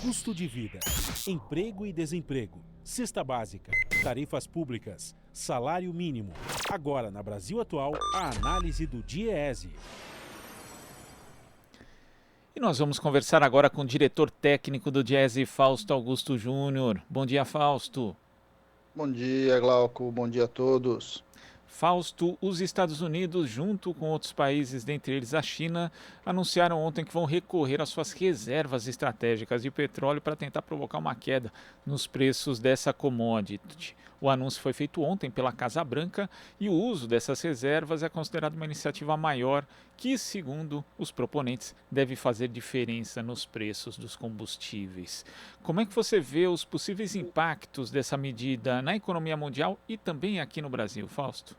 custo de vida, emprego e desemprego, cesta básica, tarifas públicas, salário mínimo. Agora, na Brasil Atual, a análise do DIEESE. E nós vamos conversar agora com o diretor técnico do DIEESE, Fausto Augusto Júnior. Bom dia, Fausto. Bom dia, Glauco. Bom dia a todos. Fausto, os Estados Unidos, junto com outros países, dentre eles a China, anunciaram ontem que vão recorrer às suas reservas estratégicas de petróleo para tentar provocar uma queda nos preços dessa commodity. O anúncio foi feito ontem pela Casa Branca e o uso dessas reservas é considerado uma iniciativa maior que, segundo os proponentes, deve fazer diferença nos preços dos combustíveis. Como é que você vê os possíveis impactos dessa medida na economia mundial e também aqui no Brasil, Fausto?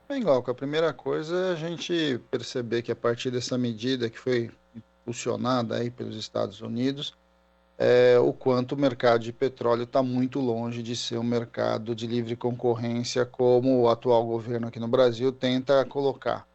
Bem, Glauco, a primeira coisa é a gente perceber que a partir dessa medida que foi impulsionada aí pelos Estados Unidos, o quanto o mercado de petróleo está muito longe de ser um mercado de livre concorrência como o atual governo aqui no Brasil tenta colocar.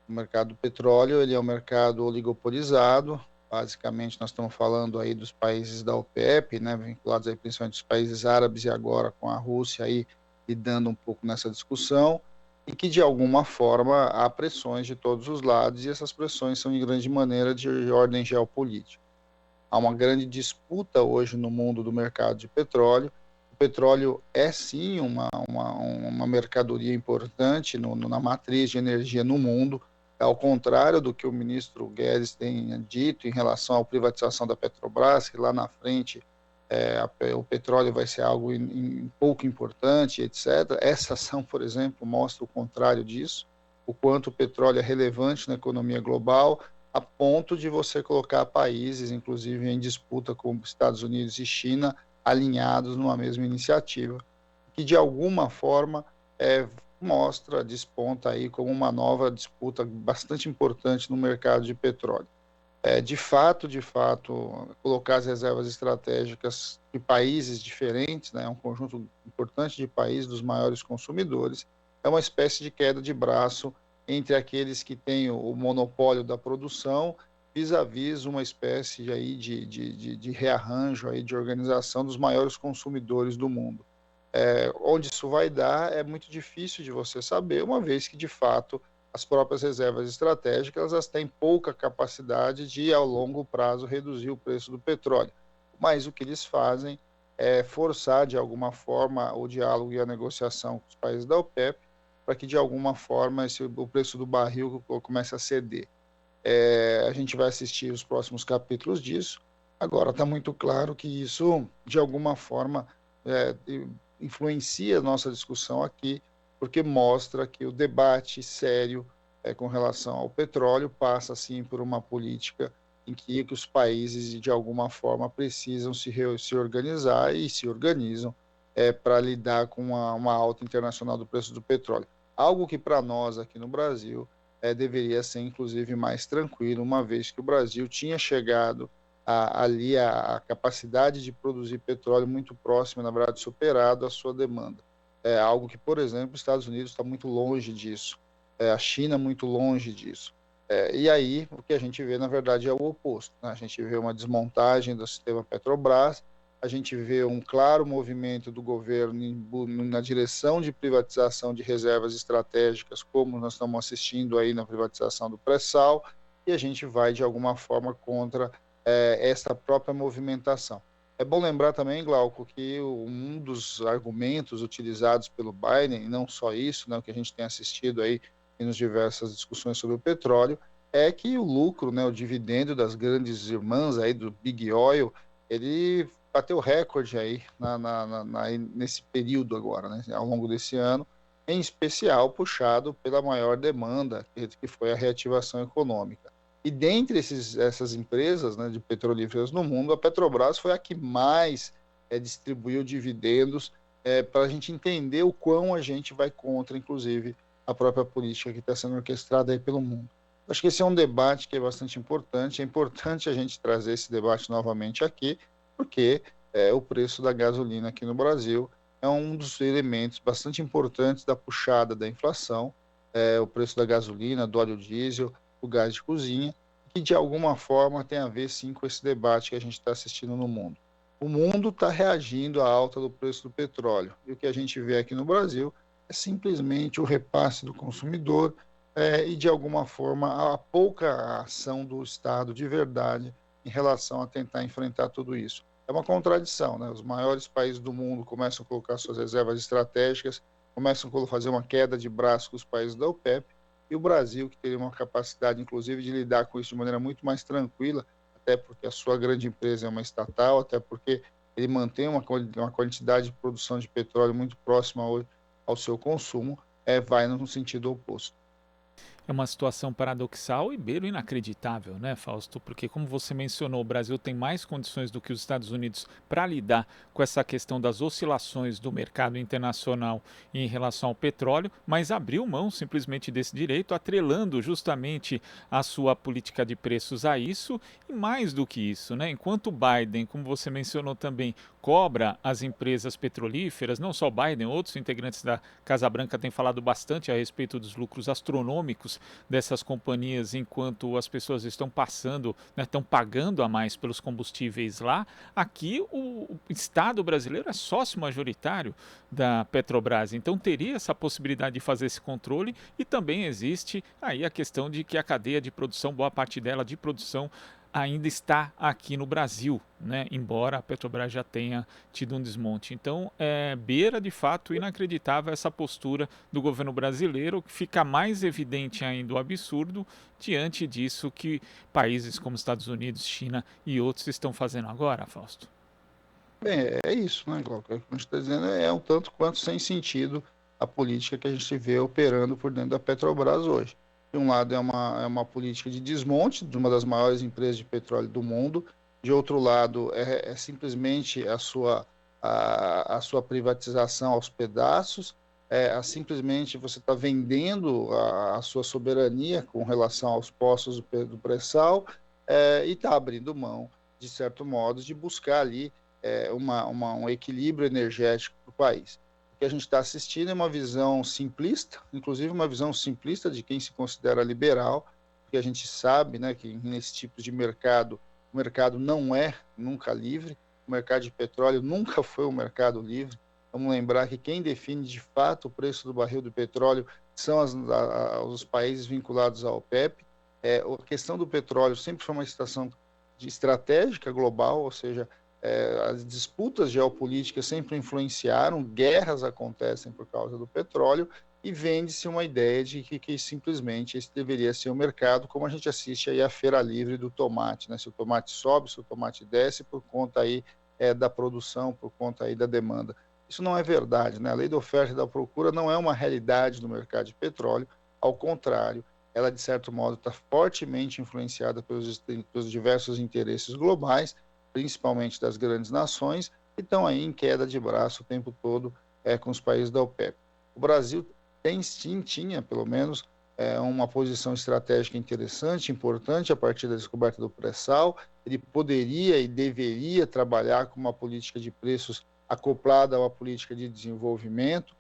O mercado do petróleo, ele é um mercado oligopolizado, basicamente nós estamos falando aí dos países da OPEP, né, vinculados aí principalmente os países árabes e agora com a Rússia aí lidando um pouco nessa discussão, e que de alguma forma há pressões de todos os lados e essas pressões são em grande maneira de ordem geopolítica. Há uma grande disputa hoje no mundo do mercado de petróleo. O petróleo é sim uma mercadoria importante na matriz de energia no mundo, ao contrário do que o ministro Guedes tem dito em relação à privatização da Petrobras, que lá na frente o petróleo vai ser algo pouco importante, etc. Essa ação, por exemplo, mostra o contrário disso, o quanto o petróleo é relevante na economia global, a ponto de você colocar países, inclusive em disputa com Estados Unidos e China, alinhados numa mesma iniciativa, que de alguma forma desponta aí como uma nova disputa bastante importante no mercado de petróleo. De fato, colocar as reservas estratégicas de países diferentes, né, um conjunto importante de países dos maiores consumidores, é uma espécie de queda de braço entre aqueles que têm o monopólio da produção vis-à-vis uma espécie aí de rearranjo, aí de organização dos maiores consumidores do mundo. Onde isso vai dar é muito difícil de você saber, uma vez que, de fato, as próprias reservas estratégicas elas têm pouca capacidade de, ao longo prazo, reduzir o preço do petróleo. Mas o que eles fazem é forçar, de alguma forma, o diálogo e a negociação com os países da OPEP para que, de alguma forma, o preço do barril comece a ceder. A gente vai assistir os próximos capítulos disso. Agora, está muito claro que isso, de alguma forma, influencia a nossa discussão aqui, porque mostra que o debate sério com relação ao petróleo passa, sim, por uma política em que os países, de alguma forma, precisam se organizar e se organizam para lidar com uma alta internacional do preço do petróleo. Algo que, para nós, aqui no Brasil, deveria ser, inclusive, mais tranquilo, uma vez que o Brasil tinha chegado ali a capacidade de produzir petróleo muito próxima, na verdade, superado a sua demanda. É algo que, por exemplo, os Estados Unidos está muito longe disso, a China muito longe disso. E aí, o que a gente vê, na verdade, é o oposto, né? A gente vê uma desmontagem do sistema Petrobras, a gente vê um claro movimento do governo na direção de privatização de reservas estratégicas, como nós estamos assistindo aí na privatização do pré-sal, e a gente vai, de alguma forma, contra essa própria movimentação. É bom lembrar também, Glauco, que um dos argumentos utilizados pelo Biden, e não só isso, né, o que a gente tem assistido aí nas diversas discussões sobre o petróleo, é que o lucro, né, o dividendo das grandes irmãs aí do Big Oil, ele bateu recorde aí nesse período agora, né, ao longo desse ano, em especial puxado pela maior demanda, que foi a reativação econômica. E dentre essas empresas, né, de petrolíferas no mundo, a Petrobras foi a que mais distribuiu dividendos para a gente entender o quão a gente vai contra, inclusive, a própria política que está sendo orquestrada aí pelo mundo. Acho que esse é um debate que é bastante importante. É importante a gente trazer esse debate novamente aqui, porque o preço da gasolina aqui no Brasil é um dos elementos bastante importantes da puxada da inflação. O preço da gasolina, do óleo diesel, o gás de cozinha, que de alguma forma tem a ver sim com esse debate que a gente está assistindo no mundo. O mundo está reagindo à alta do preço do petróleo, e o que a gente vê aqui no Brasil é simplesmente o repasse do consumidor e, de alguma forma, a pouca ação do Estado de verdade em relação a tentar enfrentar tudo isso. É uma contradição, né? Os maiores países do mundo começam a colocar suas reservas estratégicas, começam a fazer uma queda de braço com os países da OPEP, e o Brasil, que teria uma capacidade, inclusive, de lidar com isso de maneira muito mais tranquila, até porque a sua grande empresa é uma estatal, até porque ele mantém uma quantidade de produção de petróleo muito próxima ao seu consumo, vai no sentido oposto. É uma situação paradoxal e beiro inacreditável, né, Fausto? Porque, como você mencionou, o Brasil tem mais condições do que os Estados Unidos para lidar com essa questão das oscilações do mercado internacional em relação ao petróleo, mas abriu mão simplesmente desse direito, atrelando justamente a sua política de preços a isso. E mais do que isso, né? Enquanto o Biden, como você mencionou também, cobra as empresas petrolíferas, não só o Biden, outros integrantes da Casa Branca têm falado bastante a respeito dos lucros astronômicos dessas companhias, enquanto as pessoas estão passando, né, estão pagando a mais pelos combustíveis lá. Aqui o Estado brasileiro é sócio majoritário da Petrobras, então teria essa possibilidade de fazer esse controle, e também existe aí a questão de que a cadeia de produção, boa parte dela de produção, ainda está aqui no Brasil, né? Embora a Petrobras já tenha tido um desmonte. Então, beira de fato inacreditável essa postura do governo brasileiro, que fica mais evidente ainda o absurdo diante disso que países como Estados Unidos, China e outros estão fazendo agora, Fausto. Bem, é isso, né, Glauco? O que a gente está dizendo é um tanto quanto sem sentido a política que a gente vê operando por dentro da Petrobras hoje. De um lado, é uma política de desmonte de uma das maiores empresas de petróleo do mundo, de outro lado, é simplesmente a sua privatização aos pedaços, simplesmente você está vendendo a sua soberania com relação aos postos do pré-sal, e está abrindo mão, de certo modo, de buscar ali um equilíbrio energético para o país. O que a gente está assistindo é uma visão simplista, inclusive uma visão simplista de quem se considera liberal, porque a gente sabe, né, que nesse tipo de mercado, o mercado não é nunca livre, o mercado de petróleo nunca foi um mercado livre. Vamos lembrar que quem define de fato o preço do barril do petróleo são os países vinculados à OPEP. A questão do petróleo sempre foi uma situação estratégica global, ou seja, as disputas geopolíticas sempre influenciaram, guerras acontecem por causa do petróleo, e vende-se uma ideia de que simplesmente esse deveria ser o mercado, como a gente assiste aí a feira livre do tomate, né? Se o tomate sobe, se o tomate desce, por conta aí da produção, por conta aí da demanda. Isso não é verdade, né? A lei da oferta e da procura não é uma realidade no mercado de petróleo, ao contrário, ela de certo modo está fortemente influenciada pelos diversos interesses globais, principalmente das grandes nações, que estão aí em queda de braço o tempo todo com os países da OPEP. O Brasil tinha, pelo menos, uma posição estratégica interessante, importante, a partir da descoberta do pré-sal. Ele poderia e deveria trabalhar com uma política de preços acoplada a uma política de desenvolvimento,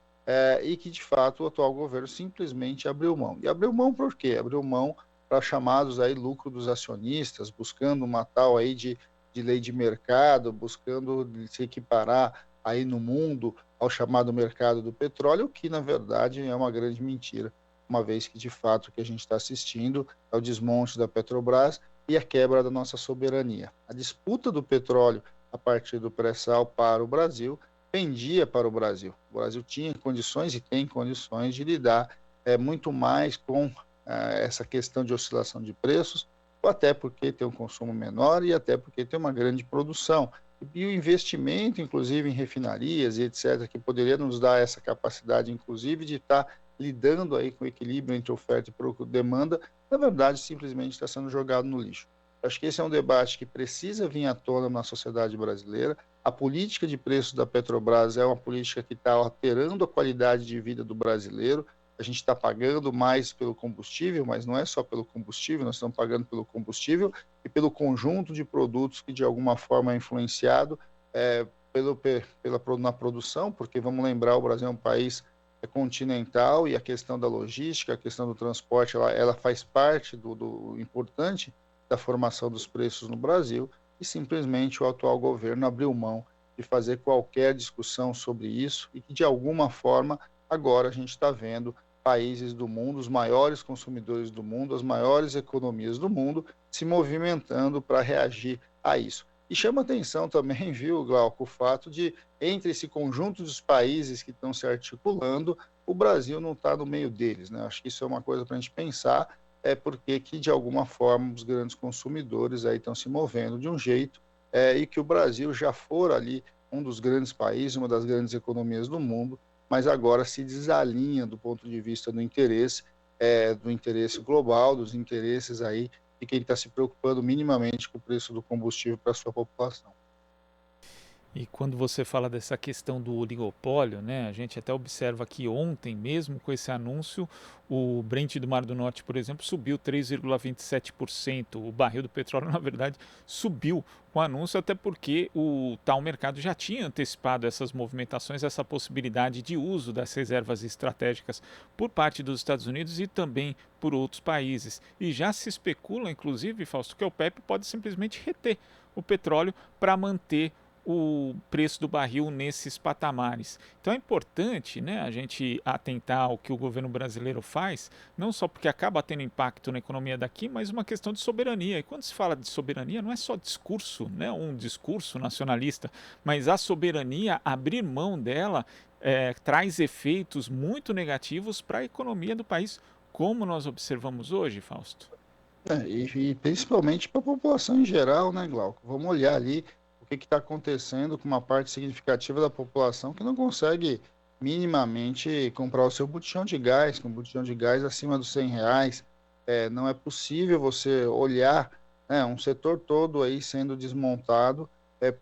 e que, de fato, o atual governo simplesmente abriu mão. E abriu mão por quê? Abriu mão para chamados aí lucro dos acionistas, buscando uma tal aí de lei de mercado, buscando se equiparar aí no mundo ao chamado mercado do petróleo, que na verdade é uma grande mentira, uma vez que de fato o que a gente está assistindo é o desmonte da Petrobras e a quebra da nossa soberania. A disputa do petróleo a partir do pré-sal para o Brasil pendia para o Brasil. O Brasil tinha condições e tem condições de lidar muito mais com essa questão de oscilação de preços, até porque tem um consumo menor e até porque tem uma grande produção. E o investimento, inclusive, em refinarias e etc., que poderia nos dar essa capacidade, inclusive, de estar lidando aí com o equilíbrio entre oferta e demanda, na verdade, simplesmente está sendo jogado no lixo. Acho que esse é um debate que precisa vir à tona na sociedade brasileira. A política de preços da Petrobras é uma política que está alterando a qualidade de vida do brasileiro. A gente está pagando mais pelo combustível, mas não é só pelo combustível, nós estamos pagando pelo combustível e pelo conjunto de produtos que de alguma forma é influenciado na produção, porque vamos lembrar, o Brasil é um país continental e a questão da logística, a questão do transporte, ela faz parte do importante da formação dos preços no Brasil, e simplesmente o atual governo abriu mão de fazer qualquer discussão sobre isso e que, de alguma forma, agora a gente está vendo países do mundo, os maiores consumidores do mundo, as maiores economias do mundo, se movimentando para reagir a isso. E chama atenção também, viu, Glauco, o fato de, entre esse conjunto dos países que estão se articulando, o Brasil não está no meio deles, né? Acho que isso é uma coisa para a gente pensar, porque que, de alguma forma, os grandes consumidores aí estão se movendo de um jeito, e que o Brasil já for ali um dos grandes países, uma das grandes economias do mundo, mas agora se desalinha do ponto de vista do interesse global, dos interesses aí de quem está se preocupando minimamente com o preço do combustível para a sua população. E quando você fala dessa questão do oligopólio, né, a gente até observa que ontem, mesmo com esse anúncio, o Brent do Mar do Norte, por exemplo, subiu 3,27%. O barril do petróleo, na verdade, subiu com o anúncio, até porque o tal mercado já tinha antecipado essas movimentações, essa possibilidade de uso das reservas estratégicas por parte dos Estados Unidos e também por outros países. E já se especula, inclusive, Fausto, que a OPEP pode simplesmente reter o petróleo para manter o preço do barril nesses patamares. Então é importante, né, a gente atentar ao que o governo brasileiro faz, não só porque acaba tendo impacto na economia daqui, mas uma questão de soberania. E quando se fala de soberania, não é só discurso, né, um discurso nacionalista, mas a soberania, abrir mão dela, traz efeitos muito negativos para a economia do país, como nós observamos hoje, Fausto. E principalmente para a população em geral, né, Glauco? Vamos olhar ali o que está acontecendo com uma parte significativa da população que não consegue minimamente comprar o seu botijão de gás, com um botijão de gás acima dos R$100. Não é possível você olhar, né, um setor todo aí sendo desmontado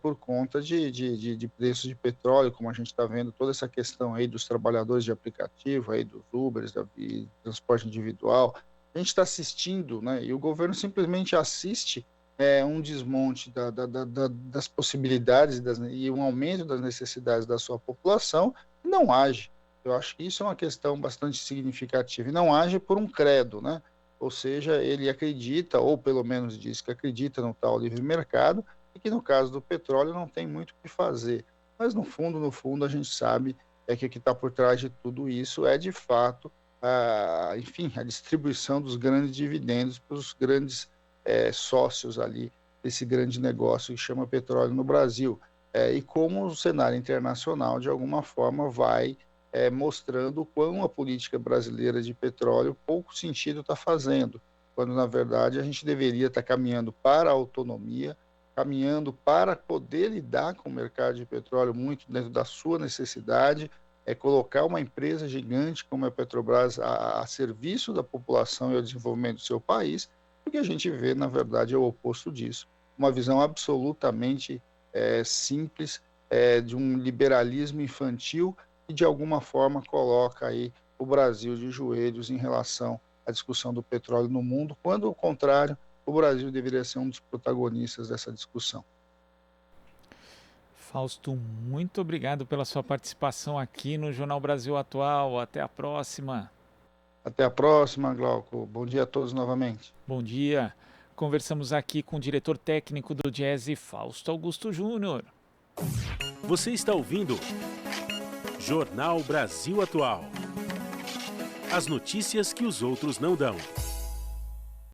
por conta de preços de petróleo, como a gente está vendo toda essa questão aí dos trabalhadores de aplicativo, aí dos Ubers, de transporte individual. A gente está assistindo, né, e o governo simplesmente assiste um desmonte das possibilidades e um aumento das necessidades da sua população, e não age. Eu acho que isso é uma questão bastante significativa, e não age por um credo, né? Ou seja, ele acredita, ou pelo menos diz que acredita no tal livre mercado, e que no caso do petróleo não tem muito o que fazer. Mas no fundo, a gente sabe que o que está por trás de tudo isso é, de fato, a distribuição dos grandes dividendos para os grandes sócios ali desse grande negócio que chama petróleo no Brasil, e como o cenário internacional de alguma forma vai mostrando o quão a política brasileira de petróleo pouco sentido está fazendo, quando na verdade a gente deveria estar caminhando para a autonomia, caminhando para poder lidar com o mercado de petróleo muito dentro da sua necessidade, colocar uma empresa gigante como a Petrobras a serviço da população e ao desenvolvimento do seu país. O que a gente vê, na verdade, é o oposto disso. Uma visão absolutamente simples de um liberalismo infantil que, de alguma forma, coloca aí o Brasil de joelhos em relação à discussão do petróleo no mundo, quando, ao contrário, o Brasil deveria ser um dos protagonistas dessa discussão. Fausto, muito obrigado pela sua participação aqui no Jornal Brasil Atual. Até a próxima. Até a próxima, Glauco. Bom dia a todos novamente. Bom dia. Conversamos aqui com o diretor técnico do Diese, Fausto Augusto Júnior. Você está ouvindo Jornal Brasil Atual. As notícias que os outros não dão.